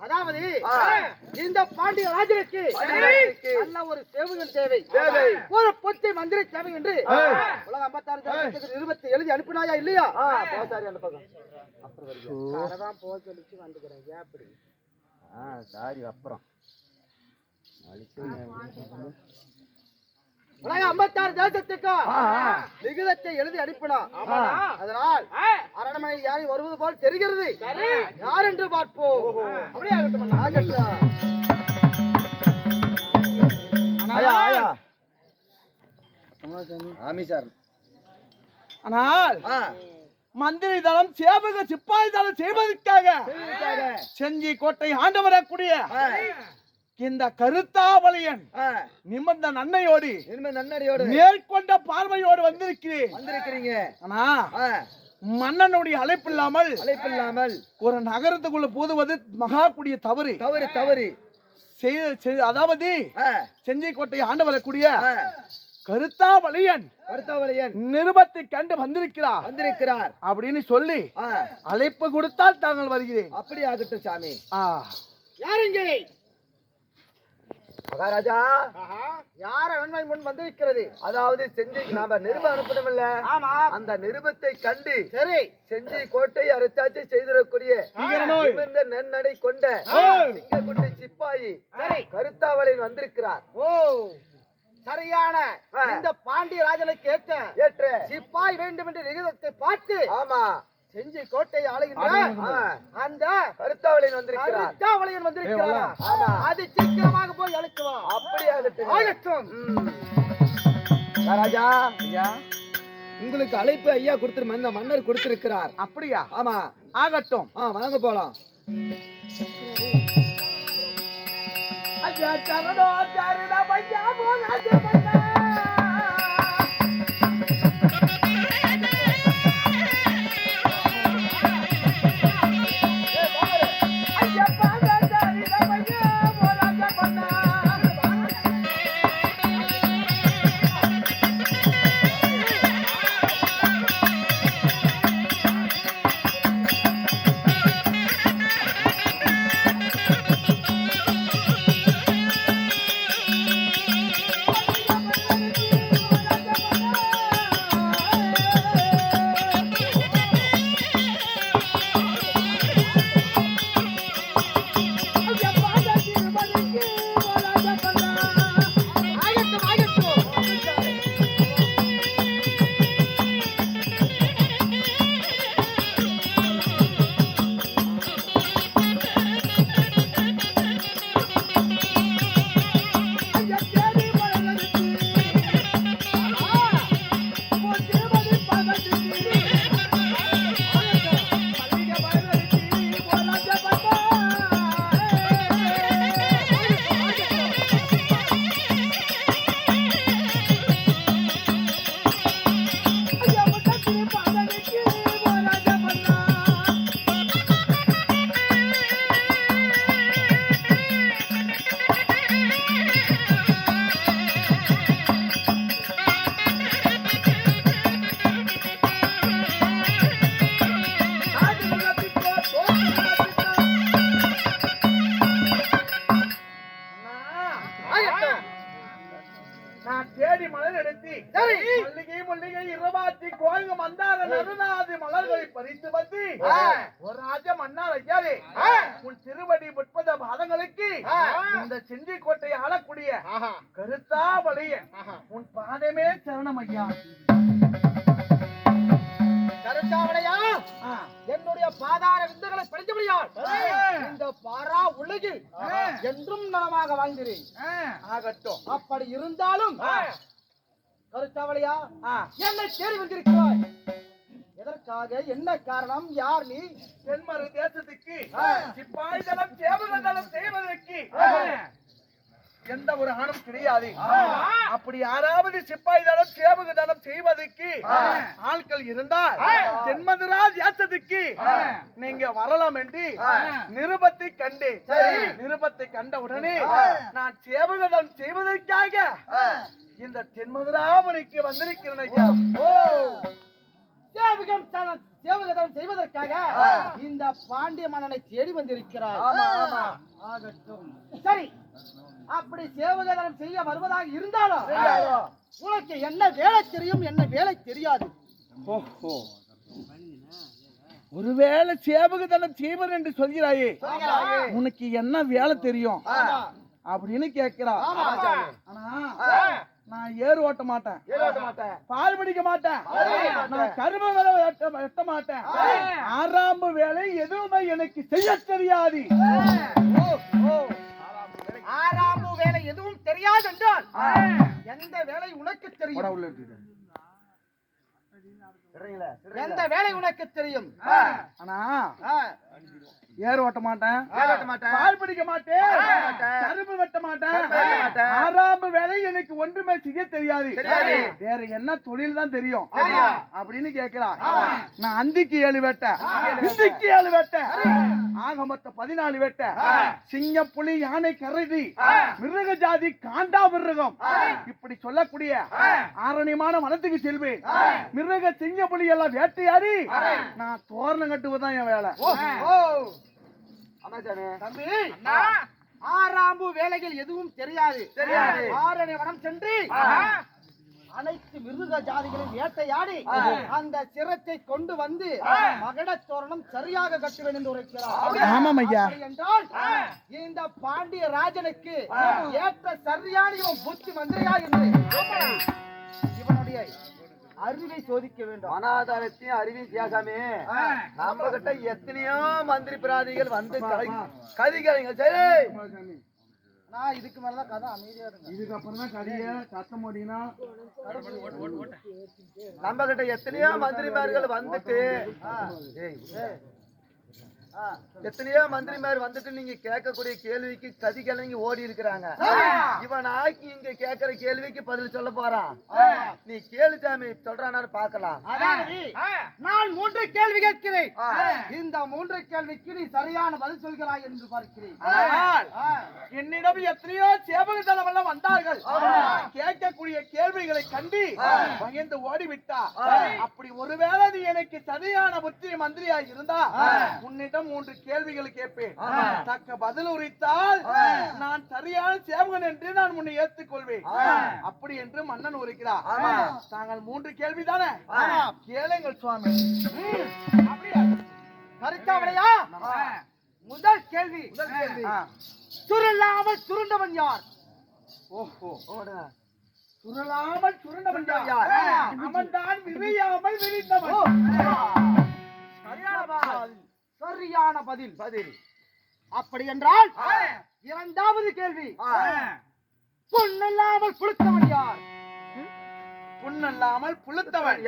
அதாவது இந்த பாண்டிய ராஜனுக்கு நல்ல ஒரு சேவகன் தேவை, ஒரு பொத்தி மந்திரி தேவை என்று உலக 56 நிருபத்தை எழுதி அனுப்பினாயா இல்லையா? அந்த பக்கம் அதான் போக சொல்லிச்சு வந்துக்கிறேன். அப்படி சாரி அப்புறம் உலக 56 தேசத்துக்கு லிகிதத்தை எழுதி அனுப்பினார். அதனால் அரண்மனை யாரை வருவது போல் தெரிகிறது. யார் என்று பார்ப்போம். ஆனால் மந்திரி தளம் சேவக சிப்பாய் தளம் செய்வதற்காக செஞ்சி கோட்டை ஆண்டு வரக்கூடிய இந்த கருத்தாவளியன் நிமிர்ந்த நன்மையோடு மேற்கொண்ட பார்வையோடு வந்திருக்கிறீங்க. ஆனா மன்னனுடைய அழைப்பு இல்லாமல் ஒரு நகரத்துக்குள்ள போதுவது மகா கூடிய தவறு. அதாவது செஞ்சி கோட்டை ஆண்டு வரக்கூடிய கருத்தாவளியன் நிருபத்தை கண்டு வந்திருக்கிறார் அப்படின்னு சொல்லி அழைப்பு கொடுத்தால் தாங்கள் வருகிறேன். அப்படி ஆகட்டும் சாமி. யாருங்க மகாராஜா? யார வெண்மை முன் வந்திருக்கிறது? அதாவது செஞ்சிக்கு நாம நிருபம் அனுப்பணும்ல, அந்த நிருபத்தை கண்டு சரி செஞ்சி கோட்டை அரசாட்சி செய்திடக்கூடிய நன்னடை கொண்ட சிங்கக்குட்டி சிப்பாயி கருத்தாவளின் வந்திருக்கிறார். ஓ சரியான இந்த பாண்டிய ராஜனுக்கு ஏற்ற சிப்பாய் வேண்டும் என்று லிகிதத்தை பார்த்து செஞ்சி கோட்டை ஆளுகின்ற அந்த கருத்தாவளியன் வந்திருக்கிறார். அது சீக்கிரமாக போய் அழைக்குவோம். அப்படி ஆகட்டும். ராஜா ஐயா, உங்களுக்கு அழைப்பு ஐயா கொடுத்திருந்த அந்த மன்னர் கொடுத்திருக்கிறார். அப்படியா? ஆமா. ஆகட்டும். வாங்க போலாம். ஐயா சரணோ சரண பையா போகாதே பையா. தேடி மலர் எடுத்து சரி. மல்லிகை முல்லிகை இரவாத்தி கோயங்க மந்தார நறுநாதி மலர்களை பறித்து வந்து ஒரு ராஜ மன்னார் ஐயாவே உன் திருவடி 30 பாதங்களுக்கு இந்த செஞ்சி கோட்டை ஆளக்கூடிய கருத்தா வழிய உன் பாதமே சரணம் ஐயா. கருத்தாவளையா என்னுடைய பாதார விந்துகளை படித்தபடியால் இந்த பாரா உலகில் என்றும் நலமாக வாழ்கிறேன். ஆகட்டும். அப்படி இருந்தாலும் கருத்தாவளையா என்னை தேடி வந்திருக்கிறாய். எதற்காக? என்ன காரணம்? யார் நீ? தென்மரு தேசத்துக்கு சிப்பாய் தளம் சேவக தளம் செய்வதற்கு எந்த ஒரு ஆணும் கிடையாது. அப்படி யாராவது சிப்பாய் தளம் சேவக தளம் செய்வதற்கு ஆட்கள் இருந்தால் தென்மதுரா தேசத்துக்கு நீங்க வரலாம் என்று நிருபத்தை கண்டு நிருபத்தை கண்ட உடனே நான் சேவக தளம் செய்வதற்காக இந்த தென்மதுராமணிக்கு வந்திருக்கிறேன் ஐயா. சேவகதம் செய்வதற்காக இந்த பாண்டிய மன்னனை தேடி வந்திருக்கிறார். ஆகட்டும். சரி, அப்படி சேவகதம் செய்ய வருவதாக இருந்தாலும் உனக்கு என்ன வேலை தெரியும், என்ன வேலை தெரியாது? ஒருவேளை சேவகதனம் செய்வர் என்று சொல்கிறாயே, உனக்கு என்ன வேலை தெரியும் அப்படின்னு கேட்கிறா. நான் ஏறு ஓட்ட மாட்டேன், பால் பிடிக்க மாட்டேன், நான் கரும்பு வேலை வெட்ட மாட்டேன், ஆறாம்பு வேலை எதுவுமே எனக்கு செய்ய தெரியாது. ஆறாம்பு வேலை எதுவும் தெரியாது என்றால் எந்த வேலை உனக்கு தெரியும்? எந்த வேலை உனக்கு தெரியும்? ஆனா ஏறு ஓட்ட மாட்டேன், பால் பிடிக்க மாட்டேன், கரும்பு வெட்ட மாட்டேன், ஆறாம்பு வேலை எனக்கு ஒன்றுமே செய்ய தெரியாது. வேற என்ன தொழில் தான் தெரியும் அப்படின்னு கேட்கிறான். நான் அந்திக்கு 7 வெட்ட, இந்திக்கு 7 வெட்ட, ஆக மொத்தம் 14 வெட்ட, சிங்கம் புலி யானை கரடி மிருக ஜாதி காண்டா மிருகம் இப்படி சொல்லக்கூடிய ஆரணியமான வனத்துக்கு செல்வேன். மிருக சிங்க புலி எல்லாம் வேட்டையாடி நான் தோரணம் கட்டுவதுதான் என் வேலை. தம்பி, ஆறாம்பு வேலைகள் எதுவும் தெரியாது. ஆரணி வனம் சென்று அனைத்து மிருக ஜாதிகளின் வேட்டையாடி அந்த சிரத்தை கொண்டு வந்து மகட தோரணம் சரியாக கட்டுவேன் என்று உரைக்கிறார். என்றால் இந்த பாண்டிய ராஜனுக்கு ஏற்ற சரியான இவன் புத்தி மந்திரியா என்று இவனுடைய அறிவை சோதிக்க வேண்டும். அனாதாரத்தையும் அறிவையும் கேட்காமே நம்ம கிட்ட எத்தனையோ மந்திரி பிராதிகள் வந்து கதிகாரிங்க. சரி, நான் இதுக்கு மேலதான் கதை அமைதியா இருக்கு. இதுக்கப்புறம் தான் கதைய கத்த முடியும்னா நம்ம கிட்ட எத்தனையோ மந்திரிமார்கள் வந்துட்டு எத்தனையோ மந்திரிமார் வந்துட்டு நீங்க கேட்கக்கூடிய கேள்விக்கு கதி கிளங்கி ஓடி இருக்கிறாங்க. இவன் ஆக்கி இங்க கேட்கிற கேள்விக்கு பதில் சொல்ல போறான். நீ கேளு சாமி, சொல்றான்னு பாக்கலாம். நான் 3 கேள்வி கேட்கிறேன். இந்த 3 கேள்விக்கு நீ சரியான பதில் சொல்கிறாய் என்று பார்க்கிறேன். என்னிடம் எத்தனையோ சேவகதளம் எல்லாம் வந்தார்கள். கேட்கக்கூடிய கேள்விகளை கண்டு பயந்து ஓடிவிட்டா. அப்படி ஒருவேளை நீ எனக்கு சரியான புத்தி மந்திரியா இருந்தா உன்னிடம் 3 கேள்விகள் கேட்பேன். தக்க பதில் உரைத்தால் நான் சரியான சேவகன் என்று நான் உன்னை ஏற்றுக்கொள்வேன். அப்படி என்று மன்னன் உரைக்கிறார். தாங்கள் 3 கேள்விதானே? கேளுங்கள் சுவாமி. கருத்தாவளையா, முதல் கேள்வி. சுருளாமல் சுருண்டவன் யார்? சுருளாமல் சுருண்டவன் யார்? அவன் தான் விரியாமல் விரிந்தவன். சரியான பதில். அப்படி என்றால் இரண்டாவது கேள்வி. புண்ணில்லாமல் புழுத்தவன் யார்? புண்ணில்லாமல் புழுத்தவன்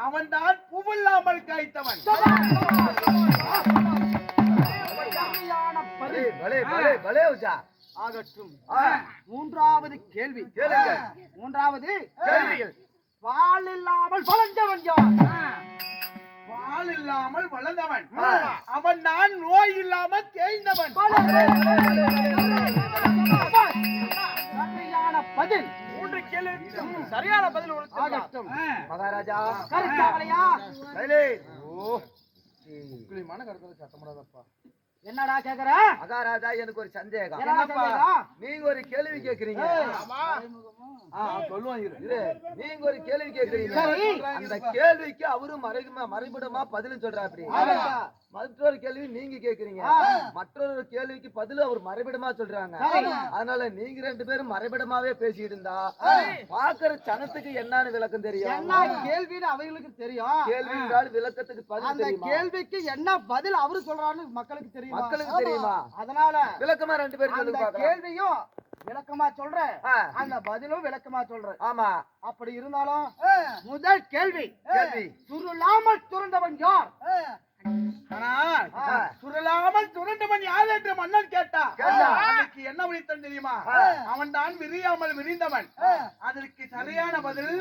அவன் தான் பூவில்லாமல் காய்த்தவன். சரியான பதில். ஆகட்டும். மூன்றாவது கேள்வி. மூன்றாவது கேள்வி. பால் இல்லாமல் வளர்ந்தவன் யார்? பால் இல்லாமல் வளர்ந்தவன் அவன் தான் நோய் இல்லாமல் தேய்ந்தவன். சரியான பதில். 3 கேள்வி சரியான பதில். ஆகட்டும். மகாராஜா கருத்தாவளையா, சத்தமிடாதப்பா. என்னடா கேக்குற? மகாராஜா, எனக்கு ஒரு சந்தேகம். என்னடா சந்தேகம்? நீங்க ஒரு கேள்வி கேக்குறீங்க. சொல்லுவான் இரு. இரு, நீங்க ஒரு கேள்வி கேக்குறீங்க சரி. அந்த கேள்விக்கு அவரும் மறைபடமா பதில் சொல்றாப்படி. மற்றொரு கேள்வி நீங்க கேக்குறீங்க, மற்றொரு கேள்விக்கு பதில் அவர் மறைபடமா சொல்றாங்க. அதனால நீங்க ரெண்டு பேரும் மறைபடமாவே பேசிட்டு இருந்தா பாக்குற சனத்துக்கு என்னன்னு விளக்கம் தெரியும்? என்ன கேள்வின்னு அவங்களுக்கு தெரியும். கேள்வி என்றால் விளக்கத்துக்கு பதில் அந்த தெரியுமா? கேள்விக்கு என்ன பதில் அவரு சொல்றான்னு மக்களுக்கு தெரியும். மக்களுக்கு தெரியுமா? அதனால விளக்கமா ரெண்டு பேரும் அந்த சொல்லுங்க பார்க்கலாம். கேள்வியும் விளக்கமா சொல்றேன், ஆ, அந்த பதிலும் விளக்கமா சொல்றேன். ஆமா. அப்படி இருந்தாலும் முதல் கேள்வி, கேள்வி சுருளாமல் துறந்தவன் யார்? ஆனால் சுரலாமல் சுரண்டவன் யார் என்று மன்னன் கேட்டான். அதுக்கு என்ன விழித்தன் தெரியுமா? அவன் தான் விரியாமல் விரிந்தவன். அதற்கு சரியான பதில்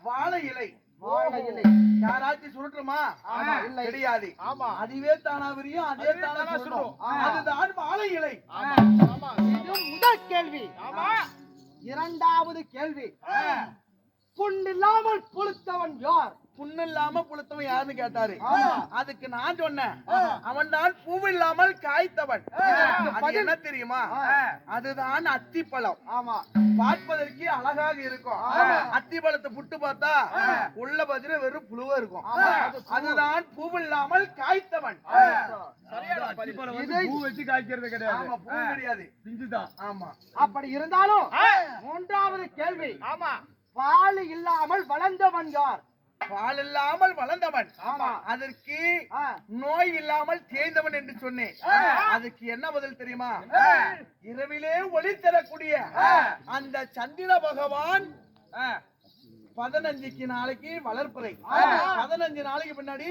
வாழை இலை. வாழை இலை. யாராச்சும் சுருட்டுமா? இல்லை. கிடையாது. அதுவே தானா விரியும், அதே தானா சுருட்டும். அதுதான் வாழை இலை. இது முதல் கேள்வி. இரண்டாவது கேள்வி, புண்ணில்லாமல் புழுத்தவன் யார்? புண்ணு இல்லாம புளுத்தவன் யாருன்னு கேட்டாரு. அதுக்கு நான் சொன்னேன், அவன் தான் பூவில்லாமல் காய்த்தவன். அது என்ன தெரியுமா? அதுதான் அத்திப்பழம். ஆமா, பார்ப்பதற்கு அழகாக இருக்கும். அத்திப்பழத்தை புட்டு பார்த்தா உள்ள பதில வெறும் புழுவா இருக்கும். அதுதான் பூவில்லாமல் காய்த்தவன். பூ வச்சு காய்க்கிறது கிடையாது. ஆமா, பூ கிடையாது, பிஞ்சுதான். ஆமா. அப்படி இருந்தாலும் மூன்றாவது கேள்வி, பால் இல்லாமல் வளர்ந்தவன் யார்? பால் இல்லாமல் வளர்ந்தவன். ஆமா. அதற்கு நோய் இல்லாமல் தேய்ந்தவன் என்று சொன்னேன். அதுக்கு என்ன பதில் தெரியுமா? இரவிலே ஒளி தரக்கூடிய அந்த சந்திர பகவான் 15 நாளைக்கு வளர்ப்பிறை, 15 நாளைக்கு பின்னாடி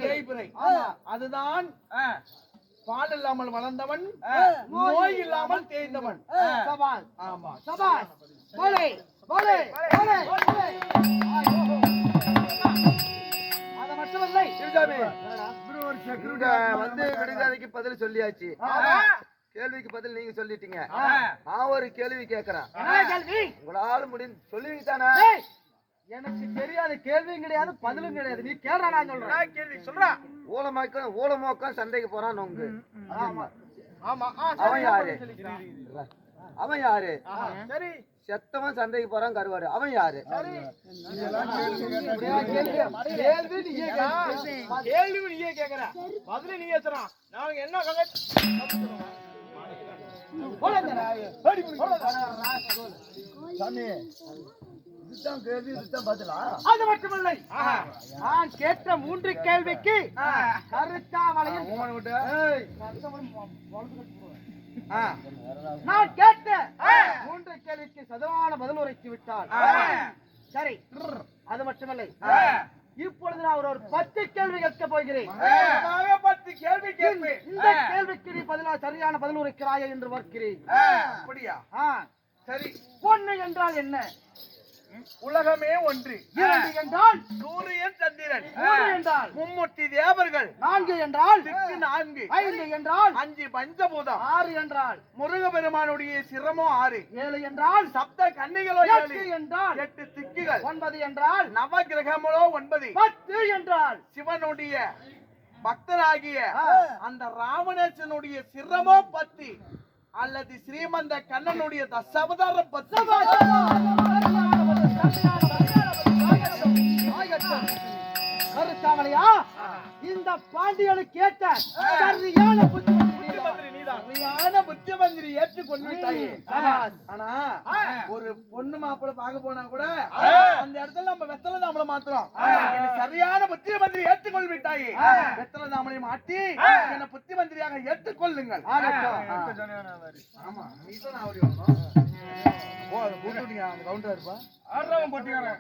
தேய்பிறை. அதுதான் பால் இல்லாமல் வளர்ந்தவன், நோய் இல்லாமல் தேய்ந்தவன். சபாஷ். ஆமா, சபாஷ். போலே போலே போலே போலே. அது மட்டுமில்லை, வந்து விடுகதைக்கு பதில் சொல்லியாச்சு. கேள்விக்கு பதில் நீங்க சொல்லிட்டீங்க. நான் ஒரு கேள்வி கேக்குறேன். என்ன கேள்வி? உங்களால முடிந்து சொல்லுவீங்க தானே? ஏய், எனக்கு தெரியாது, கேள்வியும் கிடையாது பதிலும் கிடையாது. நீ கேள்றா, நான் சொல்றேன். கேள்வி சொல்றா. ஊழமோக்கம் சண்டைக்கு போறான் நொங்கு. ஆமா ஆமா. அவன் யாரு? அவன் யாரு? சரி, செத்தவன் சண்டைக்கு போறான் கருவாடு. அவன் யாரு? கேள்வி நீயே கேக்குற, பதில நீயே சொல்றா. நாங்க என்ன சாமி, இதுதான் கேள்வி, இதுதான் பதிலா? அது மட்டுமில்லை, நான் கேட்ட 3 கேள்விக்கு கருத்தாவளையில் நான் கேட்ட 3 கேள்விக்கு சதுவான பதில் உரைத்து விட்டார். சரி, அது மட்டுமில்லை, இப்பொழுது நான் ஒரு 10 கேள்வி கேட்க போகிறேன். 10 கேள்வி கேட்பேன். இந்த கேள்விக்கு நீ சரியான பதில் உரைக்கிறாயா என்று பார்க்கிறேன். அப்படியா? சரி. பொண்ணு என்றால் என்ன? உலகமே ஒன்று. 2 என்றால் சூரியன் சந்திரன். 3 என்றால் மும்மூர்த்தி தேவர்கள். 4 என்றால் 4. 5 என்றால் 5 பஞ்சபூதம். 6 என்றால் முருகபெருமானுடைய சிரமோ 6. 7 என்றால் சப்த கன்னிகளோ 8 என்றால் 8 திக்குகள். 9 என்றால் நவ கிரகங்களோ 9. 10 என்றால் சிவனுடைய பக்தராகிய அந்த ராவணேசனுடைய சிரமோ 10 அல்லது ஸ்ரீமந்த கண்ணனுடைய தசாவதாரம் 10. கருத்தாவளையா, இந்த பாண்டியனுக்கு ஏற்ற சரியான புத்திமந்திரி ஏற்றுக்கொண்டு விட்டாயே. ஆனா ஒரு பொண்ணு மாப்பிள்ள பார்க்க போனா கூட அந்த இடத்துல நம்ம வெத்தலை தாமலை மாத்துறோம். சரியான புத்திமந்திரி ஏற்றுக்கொண்டு விட்டாயே. வெத்தலை தாமலை மாற்றி என்ன புத்திமந்திரியாக ஏற்றுக்கொள்ளுங்கள். ஆமா, நீதான் அவரு கவுண்டர் இருப்பா.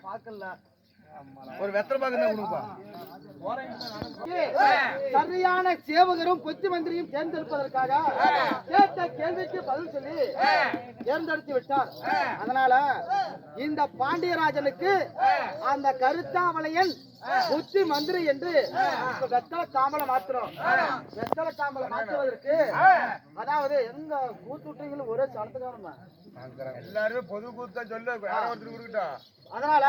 பாக்கல ஒரு வெத்தலை பாக்கு தான் கொடுப்பா. சரியான சேவகரும் புத்தி மந்திரியும் தேர்ந்தெடுப்பதற்காக கேட்ட கேள்விக்கு பதில் சொல்லி தேர்ந்தெடுத்து விட்டார். அதனால இந்த பாண்டியராஜனுக்கு அந்த கருத்தாவளையன் புத்தி மந்திரி என்று வெத்தலை தாமலை மாத்திரம். வெத்தலை தாமலை மாற்றுவதற்கு அதாவது எங்க கூத்துட்டீங்களும் ஒரே சனத்துக்காரமா எல்லாருமே பொது கூத்தா சொல்லு, ஒருத்தர் கொடுக்கட்டும். அதனால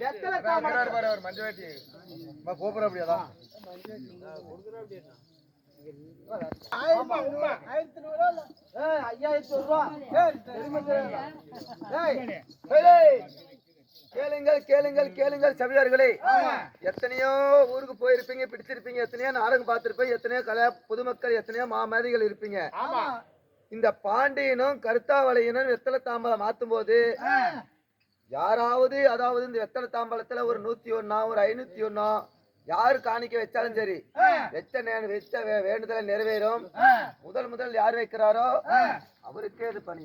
வெத்தலை தாமலை மஞ்சள் வேட்டி கோபுரம் அப்படியாதான் 5000 ரூபா. ஏய், ஏய், கேளுங்கள் கேளுங்கள் கேளுங்கள் சபையார்களே, எத்தனையோ ஊருக்கு போயிருப்பீங்க, பிடிச்சிருப்பீங்க, எத்தனையோ நாடகம் பார்த்திருப்பீங்க, எத்தனையோ கலை பொதுமக்கள், எத்தனையோ மாமேதிகள் இருப்பீங்க. இந்த பாண்டியனும் கருத்தாவளையனும் வெத்தலை தாம்பலம் மாத்தும் போது யாராவது, அதாவது இந்த வெத்தலை தாம்பலத்துல ஒரு 101 ஒரு 501 யாரு காணிக்க வச்சாலும் சரி, வச்ச வேண்டுதலை நிறைவேறும். முதல் யார் வைக்கிறாரோ அவருக்கே இது பண்ணி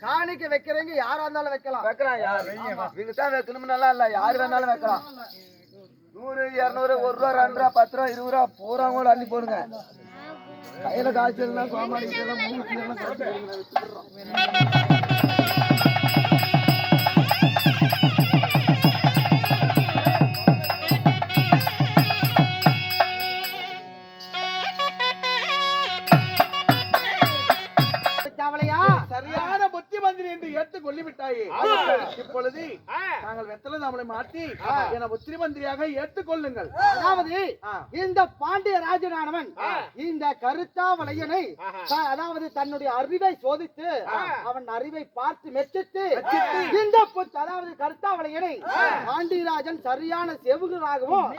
காணிக்க வைக்கிறீங்க, யாரா இருந்தாலும் வைக்கலாம். வைக்கலாம். யார் இவங்க தான் வைக்கணும் நல்லா இல்ல, யாரு வேணாலும் வைக்கலாம். 100 200 1 ரூபா 2 ரூபா 10 ரூபா 20 ரூபா பூரா கூட அள்ளி போடுங்க. கையில காய்ச்சல் கோமாளி கவலையா சரியான புத்தி மந்திரி என்று ஏற்றுக் கொள்ளிவிட்டாயே. இப்பொழுது நாங்கள் வெத்தலை தாமலை மாற்றி என புத்திரி மந்திரியாக ஏற்றுக்கொள்ளுங்கள். அதாவது இந்த பாண்டிய ராஜனானவன் இந்த கருத்தாவளையனை அதாவது தன்னுடைய அறிவை சோதித்து அவன் அறிவை பார்த்து மெச்சித்து இந்த அதாவது கருத்தாவளையனை பாண்டியராஜன் சரியான செவுகளாகவும்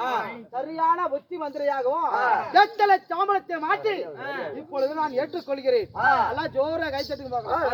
சரியான புத்தி மந்திரியாகவும் வெத்தலை தாமலத்தை மாற்றி இப்பொழுது நான் ஏற்றுக்கொள்கிறேன். எல்லாம் ஜோர கைத்தட்டுக்கு பார்க்கலாம்.